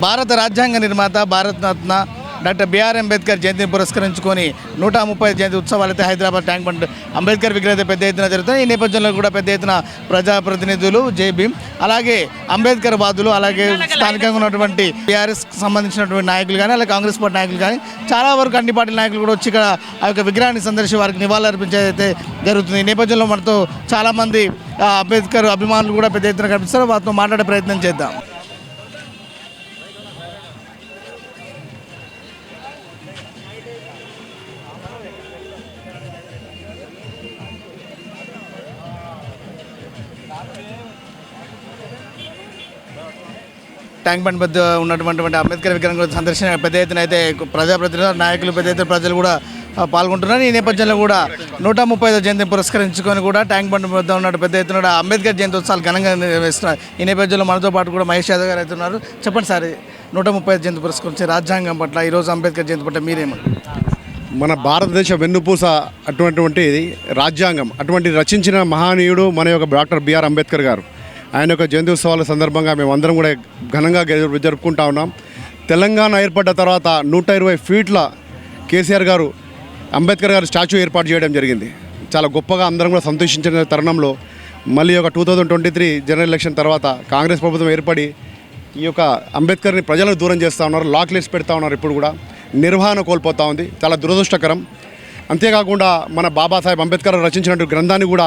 భారత రాజ్యాంగ నిర్మాత భారతరత్న డాక్టర్ బిఆర్ అంబేద్కర్ జయంతిని పురస్కరించుకొని 130 జయంతి ఉత్సవాలు అయితే హైదరాబాద్ ట్యాంక్ బండ్ అంబేద్కర్ విగ్రహం పెద్ద ఎత్తున జరుగుతాయి. ఈ నేపథ్యంలో కూడా పెద్ద ఎత్తున ప్రజాప్రతినిధులు జై భీమ్ అలాగే అంబేద్కర్ వాదులు అలాగే స్థానికంగా ఉన్నటువంటి టీఆర్ఎస్ సంబంధించినటువంటి నాయకులు కానీ అలాగే కాంగ్రెస్ పార్టీ నాయకులు కానీ చాలా వరకు అన్ని పార్టీ నాయకులు కూడా వచ్చి ఇక్కడ ఆ యొక్క విగ్రహాన్ని సందర్శించి వారికి నివాళులర్పించేది అయితే జరుగుతుంది. ఈ నేపథ్యంలో మనతో చాలామంది అంబేద్కర్ అభిమానులు కూడా పెద్ద ఎత్తున కనిపిస్తారు. వారితో మాట్లాడే ప్రయత్నం చేద్దాం. ట్యాంక్ బండ్ వద్ద ఉన్నటువంటి అంబేద్కర్ విగ్రహం సందర్శన పెద్ద ఎత్తున అయితే ప్రజాప్రతినిధులు నాయకులు పెద్ద ఎత్తున ప్రజలు కూడా పాల్గొంటున్నారు. ఈ నేపథ్యంలో కూడా 135వ జయంతిని పురస్కరించుకొని కూడా ట్యాంక్ బండ్ వద్ద ఉన్న పెద్ద ఎత్తున అంబేద్కర్ జయంతి ఉత్సవాలు ఘనంగా నిర్వహిస్తున్నారు. ఈ నేపథ్యంలో మనతో పాటు కూడా మహేష్ యాదవ్ గారు అయితే ఉన్నారు. చెప్పండి సార్, 135వ జయంతి పురస్కరించి రాజ్యాంగం పట్ల ఈరోజు అంబేద్కర్ జయంతి పట్ల మీరేమన్నారు? మన భారతదేశ వెన్నుపూస అటువంటి రాజ్యాంగం అటువంటి రచించిన మహనీయుడు మన యొక్క డాక్టర్ బిఆర్ అంబేద్కర్ గారు. ఆయన యొక్క జయంతి ఉత్సవాల సందర్భంగా మేమందరం కూడా ఘనంగా జరుపుకుంటా ఉన్నాం. తెలంగాణ ఏర్పడ్డ తర్వాత 120 ఫీట్ల కేసీఆర్ గారు అంబేద్కర్ గారు స్టాచ్యూ ఏర్పాటు చేయడం జరిగింది. చాలా గొప్పగా అందరం కూడా సంతోషించిన తరుణంలో మళ్ళీ ఒక 2023 జనరల్ ఎలక్షన్ తర్వాత కాంగ్రెస్ ప్రభుత్వం ఏర్పడి ఈ యొక్క అంబేద్కర్ని ప్రజలకు దూరం చేస్తూ ఉన్నారు. లాక్ లిస్ట్ పెడతా ఉన్నారు. ఇప్పుడు కూడా నిర్వహణ కోల్పోతూ ఉంది. చాలా దురదృష్టకరం. అంతేకాకుండా మన బాబాసాహెబ్ అంబేద్కర్ రచించినటువంటి గ్రంథాన్ని కూడా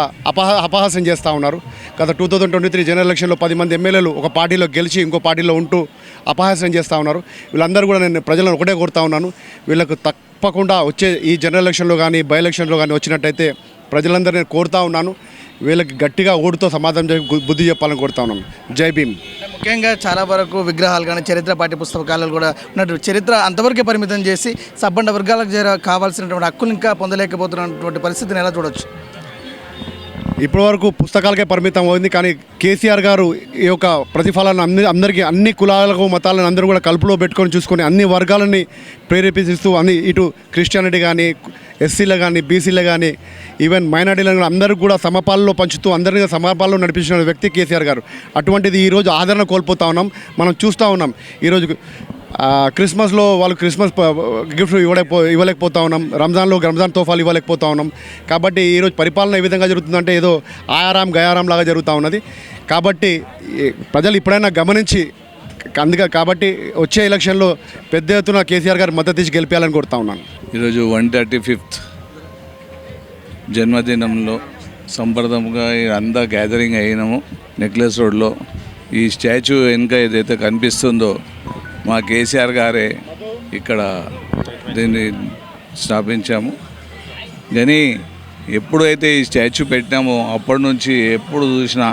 అపహాస్యం చేస్తూ ఉన్నారు. గత 2023 జనరల్ ఎలక్షన్లో 10 మంది ఎమ్మెల్యేలు ఒక పార్టీలో గెలిచి ఇంకో పార్టీలో ఉంటూ అపహాస్యం చేస్తూ ఉన్నారు. వీళ్ళందరూ కూడా నేను ప్రజలను ఒకటే కోరుతా ఉన్నాను, వీళ్ళకు తప్పకుండా వచ్చే ఈ జనరల్ ఎలక్షన్లో కానీ బై ఎలక్షన్లో కానీ వచ్చినట్టయితే ప్రజలందరూ నేను కోరుతా ఉన్నాను, వీళ్ళకి గట్టిగా ఓటుతో సమాధానం బుద్ధి చెప్పాలని కోరుతా ఉన్నాను. జై భీమ్. ముఖ్యంగా చాలా వరకు విగ్రహాలు కానీ చరిత్ర పాఠ్య పుస్తకాలు కూడా ఉన్నట్టు చరిత్ర అంతవరకే పరిమితం చేసి సబ్బండ వర్గాలకు కావాల్సినటువంటి హక్కులు ఇంకా పొందలేకపోతున్నటువంటి పరిస్థితిని ఎలా చూడవచ్చు? ఇప్పటివరకు పుస్తకాలకే పరిమితం అయింది. కానీ కేసీఆర్ గారు ఈ యొక్క ప్రతిఫలాన్ని అందరికీ అన్ని కులాలకు మతాలను అందరూ కూడా కలుపులో పెట్టుకొని చూసుకొని అన్ని వర్గాలని ప్రేరేపిస్తూ ఇటు క్రిస్టియానిటీ కానీ ఎస్సీలు కానీ బీసీలు కానీ ఈవెన్ మైనార్టీలను అందరికీ కూడా సమపాలలో పంచుతూ అందరినీ సమపాలలో నడిపించిన వ్యక్తి కేసీఆర్ గారు. అటువంటిది ఈరోజు ఆదరణ కోల్పోతూ ఉన్నాం. మనం చూస్తూ ఉన్నాం ఈరోజు క్రిస్మస్లో వాళ్ళు క్రిస్మస్ గిఫ్ట్ ఇవ్వలేకపోతా ఉన్నాం. రంజాన్ తోఫాలు ఇవ్వలేకపోతా ఉన్నాం. కాబట్టి ఈరోజు పరిపాలన ఏ విధంగా జరుగుతుందంటే ఏదో ఆయారాం గయారాం లాగా జరుగుతూ ఉన్నది. కాబట్టి ప్రజలు ఇప్పుడైనా గమనించి కాబట్టి వచ్చే ఎలక్షన్లో పెద్ద ఎత్తున కేసీఆర్ గారు మద్దతు ఇచ్చి గెలిపేయాలని కోరుతా ఉన్నాను. ఈరోజు 135th జన్మదినంలో సంప్రదంగా అంతా గ్యాదరింగ్ అయినాము నెక్లెస్ రోడ్లో. ఈ స్టాచ్యూ వెనుక ఏదైతే కనిపిస్తుందో మా కేసీఆర్ గారే ఇక్కడ దీన్ని స్థాపించాము. కానీ ఎప్పుడైతే ఈ స్టాచ్యూ పెట్టినామో అప్పటి నుంచి ఎప్పుడు చూసినా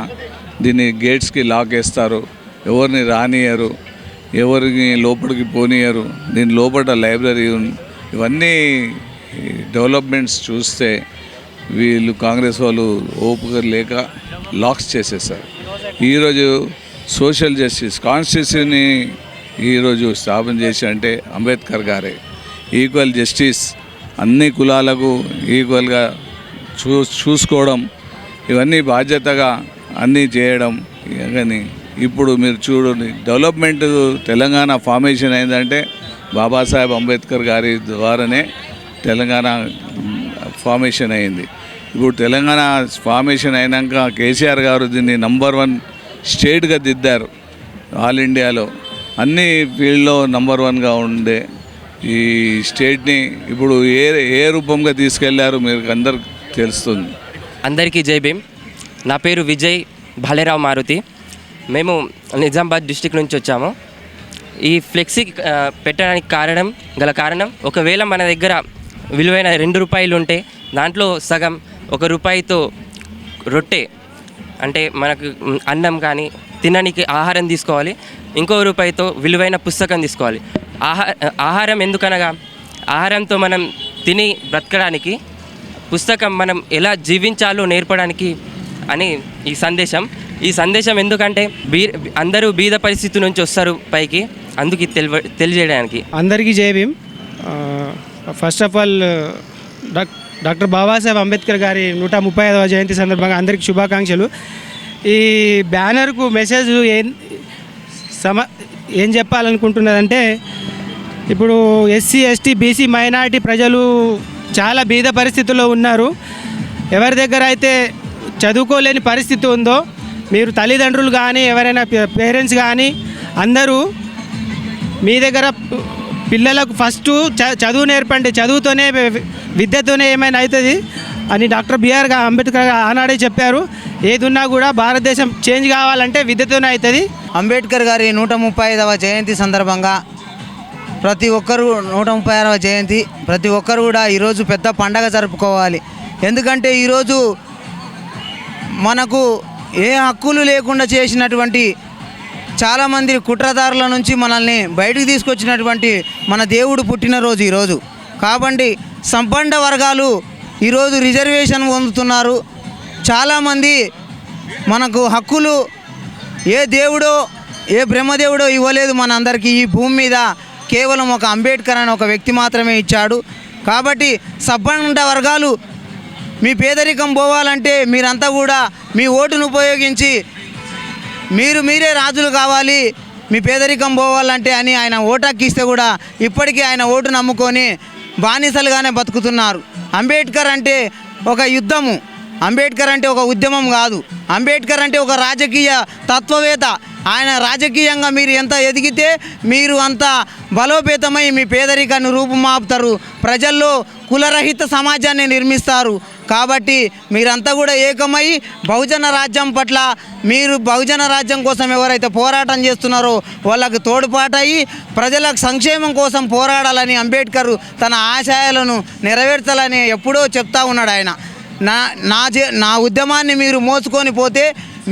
దీన్ని గేట్స్కి లాక్ వేస్తారు, ఎవరిని రానియరు, ఎవరిని లోపలికి పోనీయరు. దీని లోపల లైబ్రరీ ఇవన్నీ డెవలప్మెంట్స్ చూస్తే వీళ్ళు కాంగ్రెస్ వాళ్ళు ఓపిక లేక లాక్స్ చేసేసారు. ఈరోజు సోషల్ జస్టిస్ కాన్స్టిట్యూషన్ని ఈరోజు స్థాపన చేసి అంటే అంబేద్కర్ గారే. ఈక్వల్ జస్టిస్ అన్ని కులాలకు ఈక్వల్గా చూసుకోవడం, ఇవన్నీ బాధ్యతగా అన్నీ చేయడం. కానీ ఇప్పుడు మీరు చూడండి, డెవలప్మెంట్ తెలంగాణ ఫార్మేషన్ అయిందంటే బాబాసాహెబ్ అంబేద్కర్ గారి ద్వారానే తెలంగాణ ఫార్మేషన్ అయింది. ఇప్పుడు తెలంగాణ ఫార్మేషన్ అయినాక కేసీఆర్ గారు దీన్ని నంబర్ 1 స్టేట్గా దిద్దారు. ఆల్ ఇండియాలో అన్ని ఫీల్డ్లో నంబర్ 1గా ఉండే ఈ స్టేట్ని ఇప్పుడు ఏ రూపంగా తీసుకెళ్లారు మీకు అందరికి తెలుస్తుంది. అందరికీ జై భీమ్. నా పేరు విజయ్ భాలేరావు మారుతి. మేము నిజామాబాద్ డిస్టిక్ నుంచి వచ్చాము. ఈ ఫ్లెక్సీ పెట్టడానికి కారణం ఒకవేళ మన దగ్గర విలువైన 2 రూపాయలు ఉంటే దాంట్లో సగం 1 రూపాయితో రొట్టె అంటే మనకు అన్నం కానీ తినడానికి ఆహారం తీసుకోవాలి, ఇంకో రూపాయితో విలువైన పుస్తకం తీసుకోవాలి. ఆహారం ఎందుకనగా ఆహారంతో మనం తిని బ్రతకడానికి, పుస్తకం మనం ఎలా జీవించాలో నేర్పడానికి అని ఈ సందేశం ఎందుకంటే అందరూ బీద పరిస్థితి నుంచి వస్తారు పైకి, అందుకు తెలియజేయడానికి. అందరికీ జై Bhim. First of all doctor Babasaheb Ambedkar గారి 135వ జయంతి సందర్భంగా అందరికీ శుభాకాంక్షలు. ఈ బ్యానర్కు మెసేజ్ ఏం చెప్పాలనుకుంటున్నదంటే, ఇప్పుడు ఎస్సీ ఎస్టీ బీసీ మైనారిటీ ప్రజలు చాలా బీద పరిస్థితుల్లో ఉన్నారు. ఎవరి దగ్గర అయితే చదువుకోలేని పరిస్థితి ఉందో, మీరు తల్లిదండ్రులు కానీ ఎవరైనా పేరెంట్స్ కానీ అందరూ మీ దగ్గర పిల్లలకు ఫస్ట్ చదువు నేర్పండి, చదువుతోనే విద్యతోనే ఏమైనా అవుతుంది అని డాక్టర్ బిఆర్ అంబేద్కర్ ఆనాడే చెప్పారు. ఏది ఉన్నా కూడా భారతదేశం చేంజ్ కావాలంటే విద్యతోనే అవుతుంది. అంబేద్కర్ గారి 135వ జయంతి సందర్భంగా ప్రతి ఒక్కరు 136వ జయంతి ప్రతి ఒక్కరు కూడా ఈరోజు పెద్ద పండగ జరుపుకోవాలి. ఎందుకంటే ఈరోజు మనకు ఏ హక్కులు లేకుండా చేసినటువంటి చాలామంది కుట్రదారుల నుంచి మనల్ని బయటకు తీసుకొచ్చినటువంటి మన దేవుడు పుట్టినరోజు ఈరోజు. కాబట్టి సంపన్న వర్గాలు ఈరోజు రిజర్వేషన్ పొందుతున్నారు. చాలామంది మనకు హక్కులు ఏ దేవుడో ఏ బ్రహ్మదేవుడో ఇవ్వలేదు మన అందరికీ. ఈ భూమి మీద కేవలం ఒక అంబేద్కర్ అనే ఒక వ్యక్తి మాత్రమే ఇచ్చాడు. కాబట్టి సంపన్న వర్గాలు మీ పేదరికం పోవాలంటే మీరంతా కూడా మీ ఓటును ఉపయోగించి మీరే రాజులు కావాలి, మీ పేదరికం పోవాలంటే అని ఆయన ఓటాకిస్తే కూడా ఇప్పటికీ ఆయన ఓటు నమ్ముకొని బానిసలుగానే బతుకుతున్నారు. అంబేద్కర్ అంటే ఒక యుద్ధము, అంబేద్కర్ అంటే ఒక ఉద్యమం కాదు. అంబేద్కర్ అంటే ఒక రాజకీయ తత్వవేత్త. ఆయన రాజకీయంగా మీరు ఎంత ఎదిగితే మీరు అంత బలోపేతమై మీ పేదరికాన్ని రూపుమాపుతారు, ప్రజల్లో కులరహిత సమాజాన్ని నిర్మిస్తారు. కాబట్టి మీరంతా కూడా ఏకమై బహుజన రాజ్యం పట్ల, మీరు బహుజన రాజ్యం కోసం ఎవరైతే పోరాటం చేస్తున్నారో వాళ్ళకు తోడ్పాటయి ప్రజల సంక్షేమం కోసం పోరాడాలని అంబేద్కర్ తన ఆశయాలను నెరవేర్చాలని ఎప్పుడో చెప్తా ఉన్నాడు ఆయన. నా ఉద్యమాన్ని మీరు మోసుకొని పోతే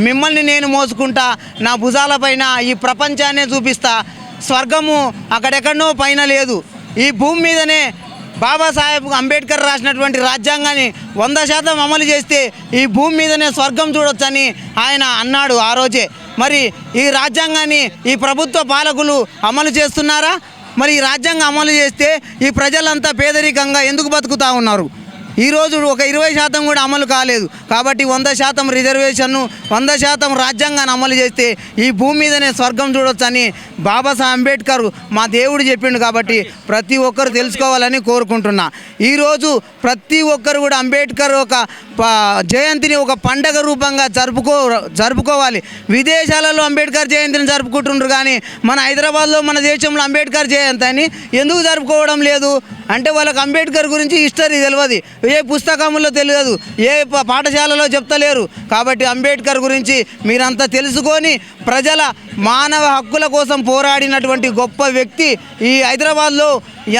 మిమ్మల్ని నేను మోసుకుంటా, నా భుజాలపైన ఈ ప్రపంచాన్నే చూపిస్తా, స్వర్గము అక్కడెక్కడనో పైన లేదు, ఈ భూమి మీదనే బాబాసాహెబ్ అంబేద్కర్ రాసినటువంటి రాజ్యాంగాన్ని 100% అమలు చేస్తే ఈ భూమి మీదనే స్వర్గం చూడొచ్చని ఆయన అన్నాడు ఆ రోజే. మరి ఈ రాజ్యాంగాన్ని ఈ ప్రభుత్వ పాలకులు అమలు చేస్తున్నారా? మరి ఈ రాజ్యాంగం అమలు చేస్తే ఈ ప్రజలంతా పేదరికంగా ఎందుకు బతుకుతూ ఉన్నారు? ఈరోజు ఒక 20% కూడా అమలు కాలేదు. కాబట్టి 100% రిజర్వేషన్ను 100% రాజ్యాంగాన్ని అమలు చేస్తే ఈ భూమి మీదనే స్వర్గం చూడొచ్చని బాబాసాహెబ్ అంబేద్కర్ మా దేవుడు చెప్పిండు. కాబట్టి ప్రతి ఒక్కరు తెలుసుకోవాలని కోరుకుంటున్నా. ఈరోజు ప్రతి ఒక్కరు కూడా అంబేద్కర్ ఒక జయంతిని ఒక పండగ రూపంగా జరుపుకోవాలి. విదేశాలలో అంబేద్కర్ జయంతిని జరుపుకుంటున్నారు, కానీ మన హైదరాబాద్లో మన దేశంలో అంబేద్కర్ జయంతి అని ఎందుకు జరుపుకోవడం లేదు అంటే వాళ్ళకి అంబేద్కర్ గురించి హిస్టరీ తెలియదు, ఏ పుస్తకంలో తెలియదు, ఏ పాఠశాలలో చెప్తలేరు. కాబట్టి అంబేద్కర్ గురించి మీరంతా తెలుసుకొని ప్రజల మానవ హక్కుల కోసం పోరాడినటువంటి గొప్ప వ్యక్తి. ఈ హైదరాబాద్లో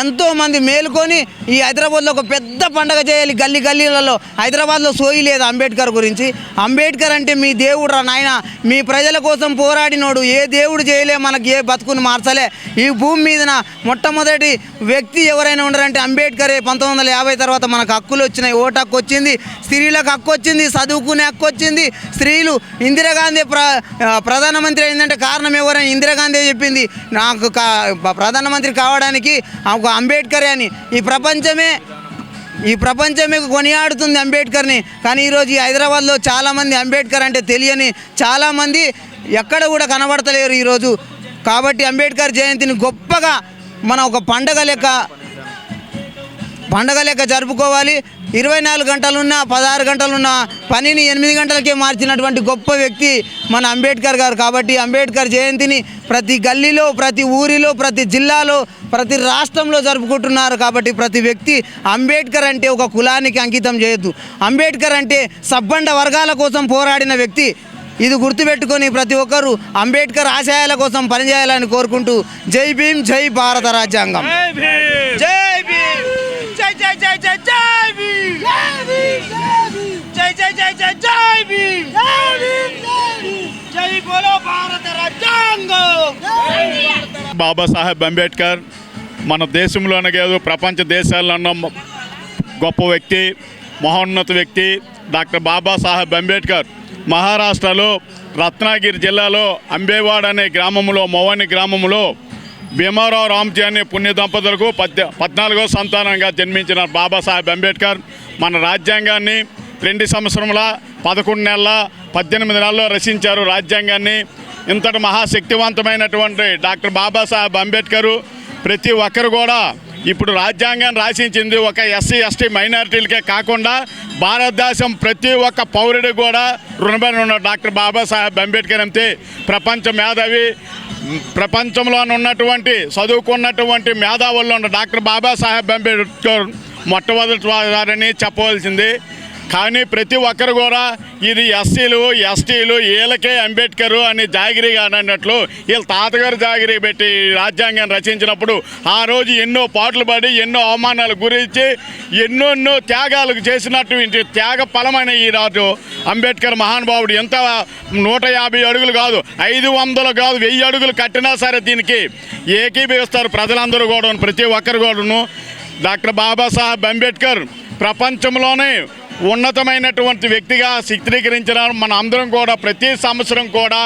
ఎంతోమంది మేలుకొని ఈ హైదరాబాద్లో ఒక పెద్ద పండగ చేయాలి. గల్లీలలో హైదరాబాద్లో సోయి లేదు అంబేద్కర్ గురించి. అంబేద్కర్ అంటే మీ దేవుడు రా నాయన, మీ ప్రజల కోసం పోరాడినోడు. ఏ దేవుడు చేయలే మనకి, ఏ బతుకుని మార్చలే. ఈ భూమి మీదన మొట్టమొదటి వ్యక్తి ఎవరైనా ఉన్నారంటే అంబేద్కరే. 1950 తర్వాత మనకు హక్కులు వచ్చినాయి, ఓటు హక్కు వచ్చింది, స్త్రీలకు హక్కు వచ్చింది, చదువుకునే హక్కు వచ్చింది. స్త్రీలు ఇందిరాగాంధీ ప్రధానమంత్రి అయిందంటే కారణం ఎవరైనా ఇందిరాగాంధీ చెప్పింది, నాకు ప్రధానమంత్రి కావడానికి ఒక అంబేద్కరే అని. ఈ ప్రపంచమే కొనియాడుతుంది అంబేద్కర్ని. కానీ ఈరోజు ఈ హైదరాబాద్లో చాలామంది అంబేద్కర్ అంటే తెలియని చాలామంది ఎక్కడ కూడా కనబడతలేరు ఈరోజు. కాబట్టి అంబేద్కర్ జయంతిని గొప్పగా మనం ఒక పండగ లెక్క జరుపుకోవాలి. 24 గంటలున్న 16 గంటలున్న పనిని 8 గంటలకే మార్చినటువంటి గొప్ప వ్యక్తి మన అంబేద్కర్ గారు. కాబట్టి అంబేద్కర్ జయంతిని ప్రతి గల్లీలో, ప్రతి ఊరిలో, ప్రతి జిల్లాలో, ప్రతి రాష్ట్రంలో జరుపుకుంటున్నారు. కాబట్టి ప్రతి వ్యక్తి అంబేద్కర్ అంటే ఒక కులానికి అంకితం చేయొద్దు. అంబేద్కర్ అంటే సబ్బండ వర్గాల కోసం పోరాడిన వ్యక్తి. ఇది గుర్తుపెట్టుకొని ప్రతి ఒక్కరూ అంబేద్కర్ ఆశయాల కోసం పనిచేయాలని కోరుకుంటూ జై భీమ్, జై భారత రాజ్యాంగం. జై భీమ్, జై జై జై జై జై భీమ్, జై జై జై జై జై భీమ్, జై బోలో భారత రాజ్యాంగం. బాబాసాహెబ్ అంబేద్కర్ మన దేశంలోనే కాదు ప్రపంచ దేశాల్లో గొప్ప వ్యక్తి, మహోన్నత వ్యక్తి డాక్టర్ బాబాసాహెబ్ అంబేద్కర్. మహారాష్ట్రలో రత్నాగిరి జిల్లాలో అంబేవాడ్ అనే గ్రామంలో, మోవని గ్రామంలో భీమారావు రామ్జీ అనే పుణ్య దంపతులకు 14వ సంతానంగా జన్మించిన బాబాసాహెబ్ అంబేద్కర్ మన రాజ్యాంగాన్ని 2 సంవత్సరముల 11 నెలల 18 నెలల్లో రచించారు. రాజ్యాంగాన్ని ఇంతటి మహాశక్తివంతమైనటువంటి డాక్టర్ బాబాసాహెబ్ అంబేద్కర్ ప్రతి ఒక్కరు కూడా ఇప్పుడు రాజ్యాంగాన్ని రాసించింది ఒక ఎస్సీ ఎస్టీ మైనారిటీలకే కాకుండా భారతదేశం ప్రతి ఒక్క పౌరుడికి కూడా రుణపడి ఉన్న డాక్టర్ బాబాసాహెబ్ అంబేద్కర్ అంతే ప్రపంచ మేధావి. ప్రపంచంలో ఉన్నటువంటి చదువుకున్నటువంటి మేధావుల్లో ఉన్న డాక్టర్ బాబాసాహెబ్ అంబేద్కర్ మొట్టమొదటి వారని చెప్పవలసింది. కానీ ప్రతి ఒక్కరు కూడా ఇది ఎస్సీలు ఎస్టీలు వీళ్ళకే అంబేద్కర్ అని జాగిరిగా అన్నట్లు వీళ్ళ తాతగారు జాగిరి పెట్టి రాజ్యాంగాన్ని రచించినప్పుడు ఆ రోజు ఎన్నో పాటలు పడి ఎన్నో అవమానాలు గురించి ఎన్నెన్నో త్యాగాలకు చేసినటువంటి త్యాగ ఫలమైన ఈరోజు అంబేద్కర్ మహానుభావుడు ఎంత 150 అడుగులు కాదు, 500 కాదు, 1000 అడుగులు కట్టినా సరే దీనికి ఏకీభవిస్తారు ప్రజలందరూ కూడా, ప్రతి ఒక్కరు కూడాను. డాక్టర్ బాబాసాహెబ్ అంబేద్కర్ ప్రపంచంలోనే ఉన్నతమైనటువంటి వ్యక్తిగా చిత్రీకరించిన మన అందరం కూడా ప్రతి సంవత్సరం కూడా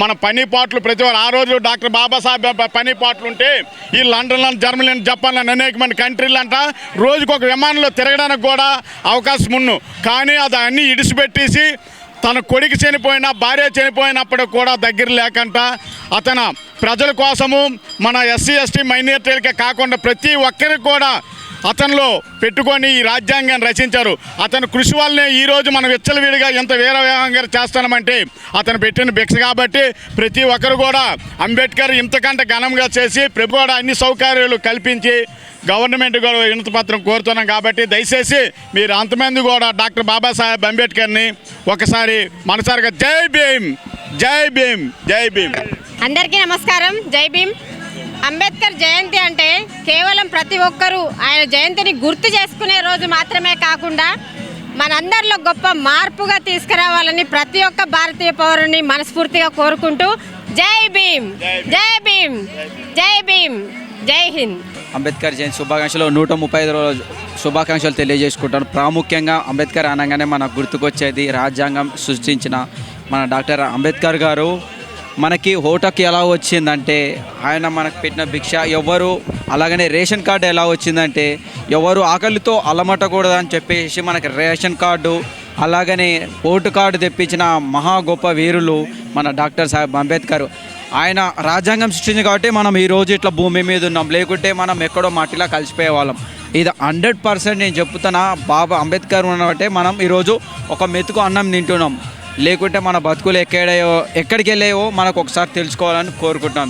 మన పని పాటలు ప్రతి వారు ఆ రోజు డాక్టర్ బాబాసాహెబ్ పని పాటలు ఉంటే ఈ లండన్లో, జర్మనీ, జపాన్లో అనేక మంది కంట్రీలు అంట రోజుకు ఒక విమానంలో తిరగడానికి కూడా అవకాశం ఉన్ను. కానీ అది అన్నీ ఇడిచిపెట్టేసి తన కొడుకు చనిపోయినా భార్య చనిపోయినప్పుడు కూడా దగ్గర లేకుండా అతను ప్రజల కోసము మన ఎస్సీ ఎస్టీ మైనారిటీలకే కాకుండా ప్రతి ఒక్కరికి కూడా అతనిలో పెట్టుకొని ఈ రాజ్యాంగాన్ని రచించారు. అతని కృషి వల్లనే ఈరోజు మనం విచ్చలవిడిగా ఎంత వీరవేగంగా చేస్తామంటే అతను పెట్టిన భిక్ష. కాబట్టి ప్రతి ఒక్కరు కూడా అంబేద్కర్ ఇంతకంటే ఘనంగా చేసి ప్రభు కూడా అన్ని సౌకర్యాలు కల్పించి గవర్నమెంట్ కూడా వినతి పత్రం కోరుతున్నాం. కాబట్టి దయచేసి మీరు అంతమంది కూడా డాక్టర్ బాబాసాహెబ్ అంబేద్కర్ని ఒకసారి మనసారిగా జై భీమ్, జై భీమ్, జై భీమ్. అందరికీ నమస్కారం. జై భీమ్. అంబేద్కర్ జయంతి అంటే కేవలం ప్రతి ఒక్కరూ ఆయన జయంతిని గుర్తు చేసుకునే రోజు మాత్రమే కాకుండా మనందరిలో గొప్ప మార్పుగా తీసుకురావాలని ప్రతి ఒక్క భారతీయ పౌరుని మనస్ఫూర్తిగా కోరుకుంటూ జై భీమ్, జై భీమ్, జై భీమ్, జై హింద్. అంబేద్కర్ జయంతి శుభాకాంక్షలు 135 రోజు శుభాకాంక్షలు తెలియజేసుకుంటాను. ప్రాముఖ్యంగా అంబేద్కర్ అనగానే మనకు గుర్తుకొచ్చేది రాజ్యాంగం సృష్టించిన మన డాక్టర్ అంబేద్కర్ గారు. మనకి ఓటుకి ఎలా వచ్చిందంటే ఆయన మనకు పెట్టిన భిక్ష ఎవరు, అలాగనే రేషన్ కార్డు ఎలా వచ్చిందంటే ఎవరు ఆకలితో అలమటకూడదని చెప్పేసి మనకి రేషన్ కార్డు, అలాగనే ఓటు కార్డు తెప్పించిన మహా గొప్ప వీరులు మన డాక్టర్ సాహెబ్ అంబేద్కర్. ఆయన రాజ్యాంగం సృష్టించింది కాబట్టి మనం ఈరోజు ఇట్లా భూమి మీద ఉన్నాం, లేకుంటే మనం ఎక్కడో మట్టిలా కలిసిపోయే వాళ్ళం. ఇది 100% నేను చెప్తున్నా. బాబా అంబేద్కర్ ఉన్నట్టే మనం ఈరోజు ఒక మెతుకు అన్నం తింటున్నాం, లేకుంటే మన బతుకులు ఎక్కడికి వెళ్ళాయో మనకు ఒకసారి తెలుసుకోవాలని కోరుకుంటాం.